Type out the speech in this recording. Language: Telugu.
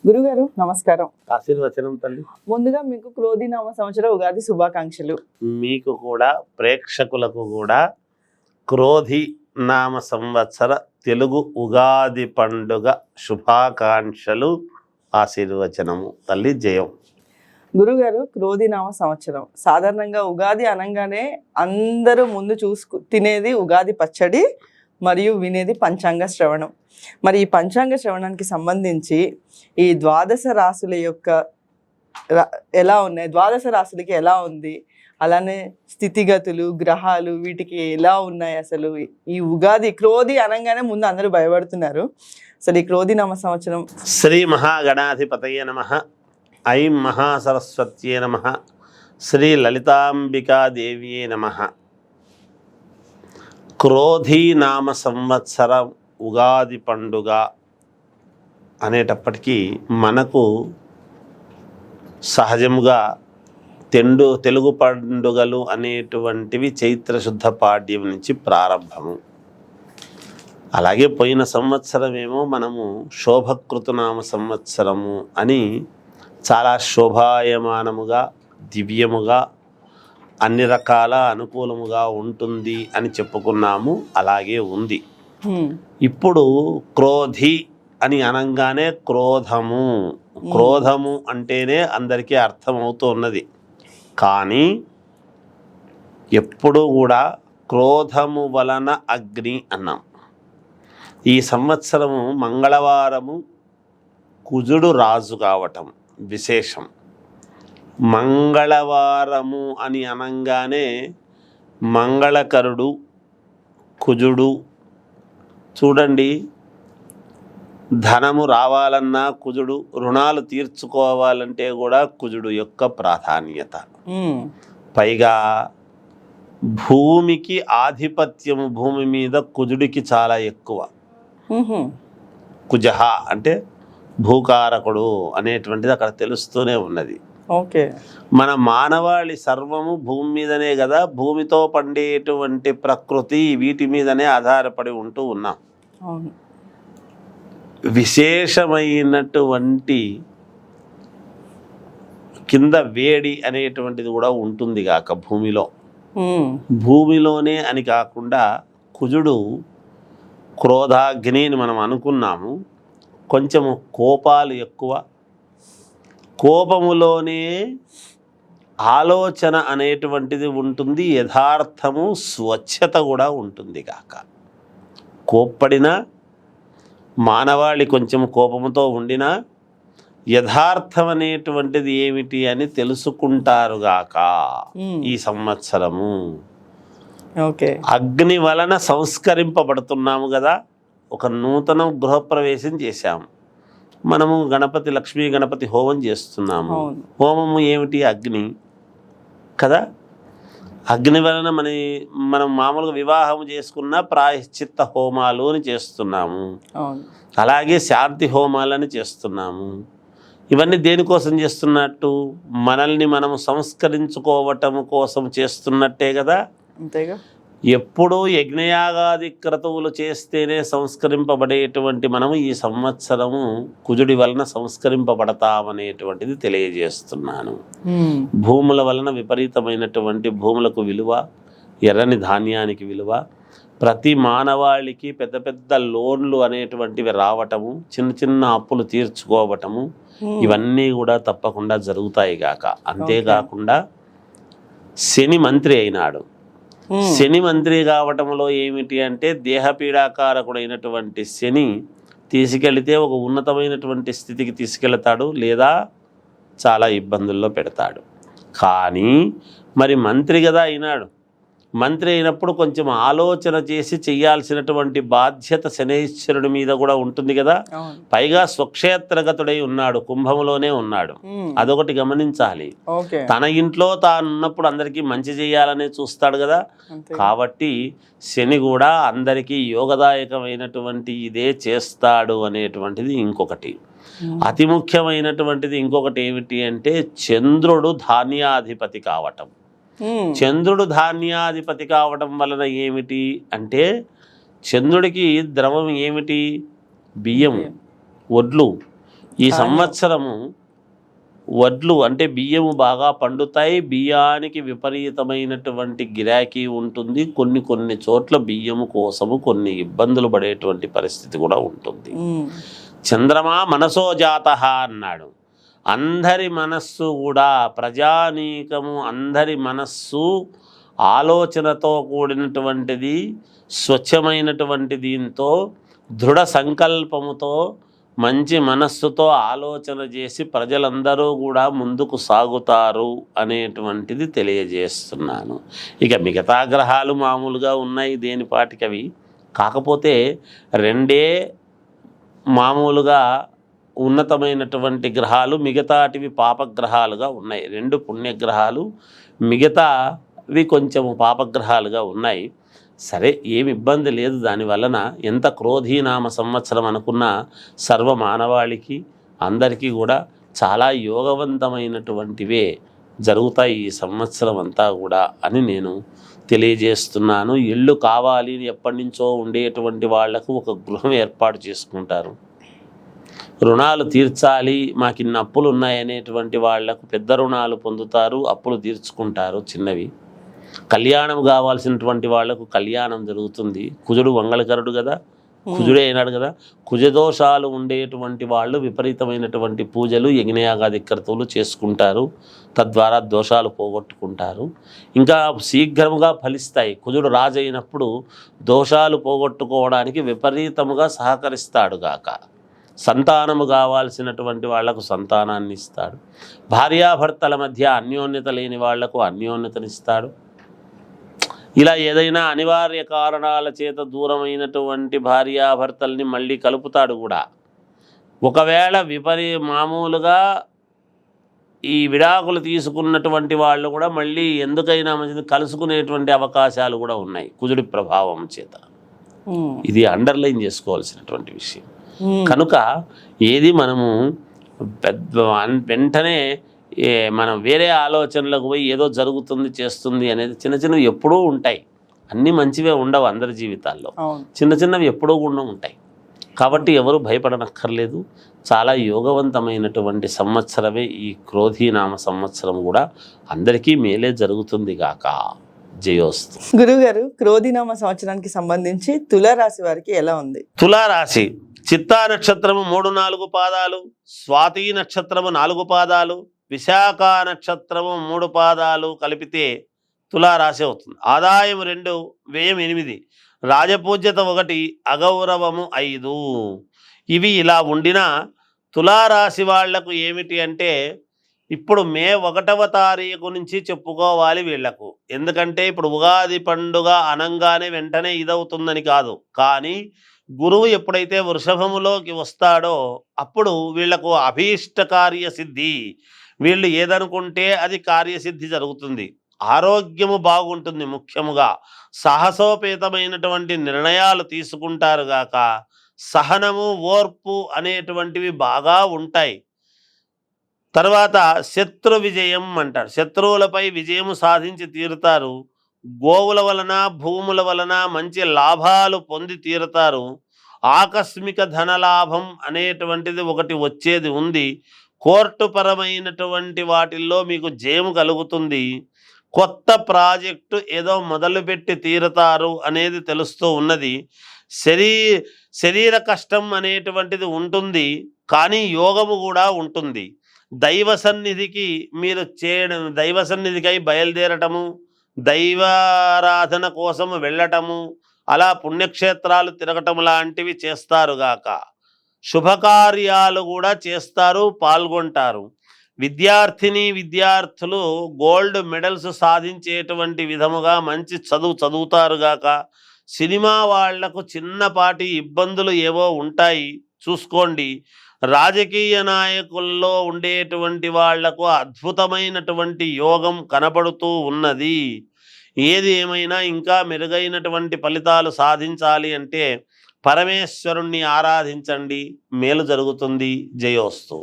గురుగారు నమస్కారం. ఆశీర్వచనం తల్లి. ముందుగా మీకు క్రోధినామ సంవత్సర ఉగాది శుభాకాంక్షలు. మీకు కూడా ప్రేక్షకులకు కూడా క్రోధి నామ సంవత్సర తెలుగు ఉగాది పండుగ శుభాకాంక్షలు, ఆశీర్వచనము తల్లి. జయం. గురుగారు, క్రోధినామ సంవత్సరం సాధారణంగా ఉగాది అనగానే అందరూ ముందు తినేది ఉగాది పచ్చడి మరియు వినేది పంచాంగ శ్రవణం. మరి ఈ పంచాంగ శ్రవణానికి సంబంధించి ఈ ద్వాదశ రాశుల యొక్క ఎలా ఉన్నాయి, ద్వాదశ రాశులకి ఎలా ఉంది, అలానే స్థితిగతులు గ్రహాలు వీటికి ఎలా ఉన్నాయి, అసలు ఈ ఉగాది క్రోధి అనగానే ముందు అందరూ భయపడుతున్నారు. అసలు ఈ క్రోధినామ సంవత్సరం. శ్రీ మహాగణాధిపతయే నమః. ఐం మహాసరస్వత్యే నమః. శ్రీ లలితాంబికాదేవ్యే నమః. క్రోధి నామ సంవత్సర ఉగాది పండుగ అనేటప్పటికీ మనకు సహజముగా తెలుగు పండుగలు అనేటువంటివి చైత్రశుద్ధ పాడ్యం నుంచి ప్రారంభము. అలాగే పోయిన సంవత్సరమేమో మనము శోభకృతనామ సంవత్సరము అని చాలా శోభాయమానముగా దివ్యముగా అన్ని రకాల అనుకూలముగా ఉంటుంది అని చెప్పుకున్నాము. అలాగే ఉంది. ఇప్పుడు క్రోధి అని అనగానే క్రోధము అంటేనే అందరికీ అర్థమవుతున్నది. కానీ ఎప్పుడు కూడా క్రోధము వలన అగ్ని అన్నాం. ఈ సంవత్సరము మంగళవారము కుజుడు రాజు కావటం విశేషం. మంగళవారము అని అనగానే మంగళకరుడు కుజుడు. చూడండి, ధనము రావాలన్నా కుజుడు, రుణాలు తీర్చుకోవాలంటే కూడా కుజుడు యొక్క ప్రాధాన్యత. పైగా భూమికి ఆధిపత్యము, భూమి మీద కుజుడికి చాలా ఎక్కువ. కుజహ అంటే భూకారకుడు అనేటువంటిది అక్కడ తెలుస్తూనే ఉన్నది. ఓకే, మన మానవాళి సర్వము భూమి మీదనే కదా, భూమితో పండేటువంటి ప్రకృతి వీటి మీదనే ఆధారపడి ఉంటూ ఉన్నాం. విశేషమైనటువంటి కింద వేడి అనేటువంటిది కూడా ఉంటుంది కాక భూమిలోనే అని కాకుండా కుజుడు క్రోధాగ్ని అని మనం అనుకున్నాము. కొంచెము కోపాలు ఎక్కువ. కోపములోనే ఆలోచన అనేటువంటిది ఉంటుంది, యథార్థము స్వచ్ఛత కూడా ఉంటుంది కాక. కోప్పడినా మానవాళి కొంచెం కోపముతో ఉండినా యథార్థం అనేటువంటిది ఏమిటి అని తెలుసుకుంటారుగాక ఈ సంవత్సరము. అగ్ని వలన సంస్కరింపబడుతున్నాము కదా. ఒక నూతన గృహప్రవేశం చేశాము మనము. గణపతి, లక్ష్మీ గణపతి హోమం చేస్తున్నాము. హోమము ఏమిటి? అగ్ని కదా. అగ్ని వలన మనం మామూలుగా వివాహం చేసుకున్న ప్రాయశ్చిత్త హోమాలు అని చేస్తున్నాము. అలాగే శాంతి హోమాలని చేస్తున్నాము. ఇవన్నీ దేనికోసం చేస్తున్నట్టు? మనల్ని మనము సంస్కరించుకోవటం కోసం చేస్తున్నట్టే కదా. అంతేగా. ఎప్పుడూ యజ్ఞయాగాది క్రతువులు చేస్తేనే సంస్కరింపబడేటువంటి మనము ఈ సంవత్సరము కుజుడి వలన సంస్కరింపబడతామనేటువంటిది తెలియజేస్తున్నాను. భూముల వలన విపరీతమైనటువంటి భూములకు విలువ, ఎర్రని ధాన్యానికి విలువ, ప్రతి మానవాళికి పెద్ద పెద్ద లోన్లు అనేటువంటివి రావటము, చిన్న చిన్న అప్పులు తీర్చుకోవటము, ఇవన్నీ కూడా తప్పకుండా జరుగుతాయి గాక. అంతేకాకుండా శని మంత్రి అయినాడు. శని మంత్రి కావటంలో ఏమిటి అంటే దేహపీడాకారకుడైనటువంటి శని తీసుకెళితే ఒక ఉన్నతమైనటువంటి స్థితికి తీసుకెళ్తాడు, లేదా చాలా ఇబ్బందుల్లో పెడతాడు. కానీ మరి మంత్రి కదా అయినాడు. మంత్రి అయినప్పుడు కొంచెం ఆలోచన చేసి చెయ్యాల్సినటువంటి బాధ్యత శనైశ్వరుడి మీద కూడా ఉంటుంది కదా. పైగా స్వక్షేత్రగతుడై ఉన్నాడు, కుంభంలోనే ఉన్నాడు. అదొకటి గమనించాలి. తన ఇంట్లో తాను ఉన్నప్పుడు అందరికీ మంచి చేయాలనే చూస్తాడు కదా. కాబట్టి శని కూడా అందరికీ యోగదాయకమైనటువంటి ఇదే చేస్తాడు అనేటువంటిది ఇంకొకటి. అతి ముఖ్యమైనటువంటిది ఇంకొకటి ఏమిటి అంటే చంద్రుడు ధాన్యాధిపతి కావటం. చంద్రుడు ధాన్యాధిపతి కావడం వలన ఏమిటి అంటే చంద్రుడికి ద్రవం ఏమిటి? బియ్యం, వడ్లు. ఈ సంవత్సరము వడ్లు అంటే బియ్యము బాగా పండుతాయి. బియ్యానికి విపరీతమైనటువంటి గిరాకీ ఉంటుంది. కొన్ని చోట్ల బియ్యము కోసము కొన్ని ఇబ్బందులు పడేటువంటి పరిస్థితి కూడా ఉంటుంది. చంద్రమా మనసో జాతః అన్నాడు. అందరి మనస్సు కూడా ప్రజానీకము అందరి మనస్సు ఆలోచనతో కూడినటువంటిది, స్వచ్ఛమైనటువంటి దీంతో దృఢ సంకల్పముతో మంచి మనస్సుతో ఆలోచన చేసి ప్రజలందరూ కూడా ముందుకు సాగుతారు అనేటువంటిది తెలియజేస్తున్నాను. ఇక మిగతా గ్రహాలు మామూలుగా ఉన్నాయి దేనిపాటికవి. కాకపోతే రెండే మామూలుగా ఉన్నతమైనటువంటి గ్రహాలు, మిగతాటివి పాపగ్రహాలుగా ఉన్నాయి. 2 పుణ్యగ్రహాలు, మిగతావి కొంచెము పాపగ్రహాలుగా ఉన్నాయి. సరే, ఏమి ఇబ్బంది లేదు దానివలన. ఎంత క్రోధీనామ సంవత్సరం అనుకున్నా సర్వ మానవాళికి అందరికీ కూడా చాలా యోగవంతమైనటువంటివే జరుగుతాయి ఈ సంవత్సరం అంతా కూడా అని నేను తెలియజేస్తున్నాను. ఇళ్ళు కావాలి ఎప్పటి నుంచో ఉండేటువంటి వాళ్లకు ఒక గృహం ఏర్పాటు చేసుకుంటారు. రుణాలు తీర్చాలి, మాకు ఇన్ని అప్పులు ఉన్నాయనేటువంటి వాళ్లకు పెద్ద రుణాలు పొందుతారు, అప్పులు తీర్చుకుంటారు చిన్నవి. కళ్యాణం కావాల్సినటువంటి వాళ్లకు కళ్యాణం జరుగుతుంది. కుజుడు మంగళకరుడు కదా, కుజుడే అయినాడు కదా. కుజదోషాలు ఉండేటువంటి వాళ్ళు విపరీతమైనటువంటి పూజలు యజ్ఞయాగాది క్రతువులు చేసుకుంటారు. తద్వారా దోషాలు పోగొట్టుకుంటారు. ఇంకా శీఘ్రముగా ఫలిస్తాయి. కుజుడు రాజు అయినప్పుడు దోషాలు పోగొట్టుకోవడానికి విపరీతముగా సహకరిస్తాడు గాక. సంతానము కావాల్సినటువంటి వాళ్లకు సంతానాన్ని ఇస్తాడు. భార్యాభర్తల మధ్య అన్యోన్యత లేని వాళ్లకు అన్యోన్యతనిస్తాడు. ఇలా ఏదైనా అనివార్య కారణాల చేత దూరమైనటువంటి భార్యాభర్తల్ని మళ్ళీ కలుపుతాడు కూడా. ఒకవేళ మామూలుగా ఈ విడాకులు తీసుకున్నటువంటి వాళ్ళు కూడా మళ్ళీ ఎందుకైనా మంచిది కలుసుకునేటువంటి అవకాశాలు కూడా ఉన్నాయి కుజుడి ప్రభావం చేత. ఇది అండర్లైన్ చేసుకోవాల్సినటువంటి విషయం. కనుక ఏది మనము వెంటనే మనం వేరే ఆలోచనలకు పోయి ఏదో జరుగుతుంది చేస్తుంది అనేది చిన్నవి ఎప్పుడూ ఉంటాయి. అన్నీ మంచివే ఉండవు అందరి జీవితాల్లో, చిన్నవి ఎప్పుడూ కూడా ఉంటాయి. కాబట్టి ఎవరు భయపడనక్కర్లేదు. చాలా యోగవంతమైనటువంటి సంవత్సరమే ఈ క్రోధీనామ సంవత్సరం కూడా. అందరికీ మేలే జరుగుతుంది గాక. జయోస్తు. గురుగారు, క్రోధీనామ సంవత్సరానికి సంబంధించి తులారాశి వారికి ఎలా ఉంది? తులారాశి చిత్తా నక్షత్రము 3-4 పాదాలు, స్వాతి నక్షత్రము 4 పాదాలు, విశాఖ నక్షత్రము 3 పాదాలు కలిపితే తులారాశి అవుతుంది. ఆదాయం 2, వ్యయం 8, రాజపూజ్యత 1, అగౌరవము 5. ఇవి ఇలా ఉండినా తులారాశి వాళ్లకు ఏమిటి అంటే ఇప్పుడు మే 1వ తారీఖు నుంచి చెప్పుకోవాలి వీళ్లకు. ఎందుకంటే ఇప్పుడు ఉగాది పండుగ అనంగానే వెంటనే ఇదవుతుందని కాదు, కానీ గురువు ఎప్పుడైతే వృషభములోకి వస్తాడో అప్పుడు వీళ్లకు అభీష్ట కార్యసిద్ధి. వీళ్ళు ఏదనుకుంటే అది కార్యసిద్ధి జరుగుతుంది. ఆరోగ్యము బాగుంటుంది. ముఖ్యముగా సాహసోపేతమైనటువంటి నిర్ణయాలు తీసుకుంటారు గాక. సహనము, ఓర్పు అనేటువంటివి బాగా ఉంటాయి. తర్వాత శత్రు విజయం అంటారు. శత్రువులపై విజయము సాధించి తీరుతారు. గోవుల వలన, భూముల వలన మంచి లాభాలు పొంది తీరుతారు. ఆకస్మిక ధనలాభం అనేటువంటిది ఒకటి వచ్చేది ఉంది. కోర్టు పరమైనటువంటి వాటిల్లో మీకు జయము కలుగుతుంది. కొత్త ప్రాజెక్టు ఏదో మొదలుపెట్టి తీరుతారు అనేది తెలుస్తూ ఉన్నది. శరీర కష్టం అనేటువంటిది ఉంటుంది, కానీ యోగము కూడా ఉంటుంది. దైవ సన్నిధికి మీరు దైవ సన్నిధికై బయలుదేరటము, దైవారాధన కోసము వెళ్ళటము, అలా పుణ్యక్షేత్రాలు తిరగటం లాంటివి చేస్తారుగాక. శుభకార్యాలు కూడా చేస్తారు, పాల్గొంటారు. విద్యార్థులు గోల్డ్ మెడల్స్ సాధించేటువంటి విధముగా మంచి చదువుతారుగాక. సినిమా వాళ్లకు చిన్నపాటి ఇబ్బందులు ఏవో ఉంటాయి, చూసుకోండి. రాజకీయ నాయకుల్లో ఉండేటువంటి వాళ్లకు అద్భుతమైనటువంటి యోగం కనబడుతూ ఉన్నది. ఏది ఏమైనా ఇంకా మెరుగైనటువంటి ఫలితాలు సాధించాలి అంటే పరమేశ్వరుణ్ణి ఆరాధించండి, మేలు జరుగుతుంది. జయోస్తు.